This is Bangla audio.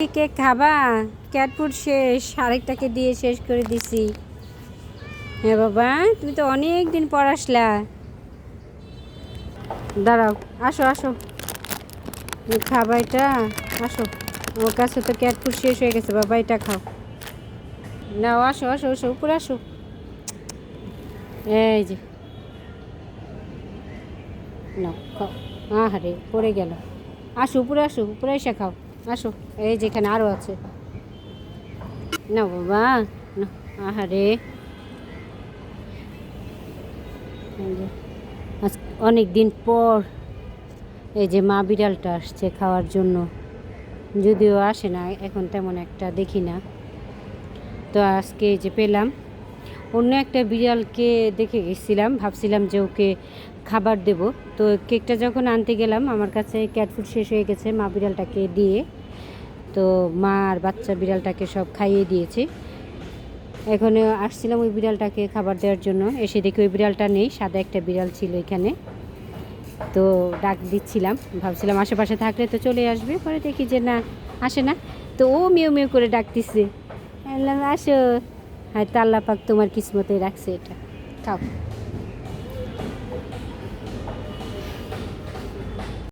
কেক খাবা? ক্যাট ফুড শেষ, আরেকটাকে দিয়ে শেষ করে দিছি। হ্যাঁ বাবা, তুমি তো অনেক দিন পর আসলা। দাঁড়াও, আসো আসো, তুমি খাবা এটা? আসো, ওর কাছে তো ক্যাট ফুড শেষ হয়ে গেছে বাবা, এটা খাও। নাও আসো আসো আসো, উপরে আসো। এই যে নাও খাও। আহারে পড়ে গেল। আসো উপরে আসো, উপরে এসে খাও। আসো, এই যেখানে আরও আছে। না বাবা না। আহারে, আজ অনেক দিন পর এই যে মা বিড়ালটা আসছে খাওয়ার জন্য, যদিও আসে না এখন তেমন একটা দেখি না। তো আজকে এই যে পেলাম। অন্য একটা বিড়ালকে দেখে গেছিলাম, ভাবছিলাম যে ওকে খাবার দেব। তো কেকটা যখন আনতে গেলাম আমার কাছে ক্যাট ফুড শেষ হয়ে গেছে মা বিড়ালটাকে দিয়ে। তো মা আর বাচ্চা বিড়ালটাকে সব খাইয়ে দিয়েছে। এখন আসছিলাম ওই বিড়ালটাকে খাবার দেওয়ার জন্য, এসে দেখি ওই বিড়ালটা নেই, সাদা একটা বিড়াল ছিল এখানে। তো ডাক দিচ্ছিলাম, ভাবছিলাম আশেপাশে থাকলে তো চলে আসবে, পরে দেখি যে না, আসে না। তো ও মিউ মিউ করে ডাকতেছে, বললাম আসো। হ্যাঁ, আল্লাহ পাক তোমার কিসমতে রাখছে এটা, খাও।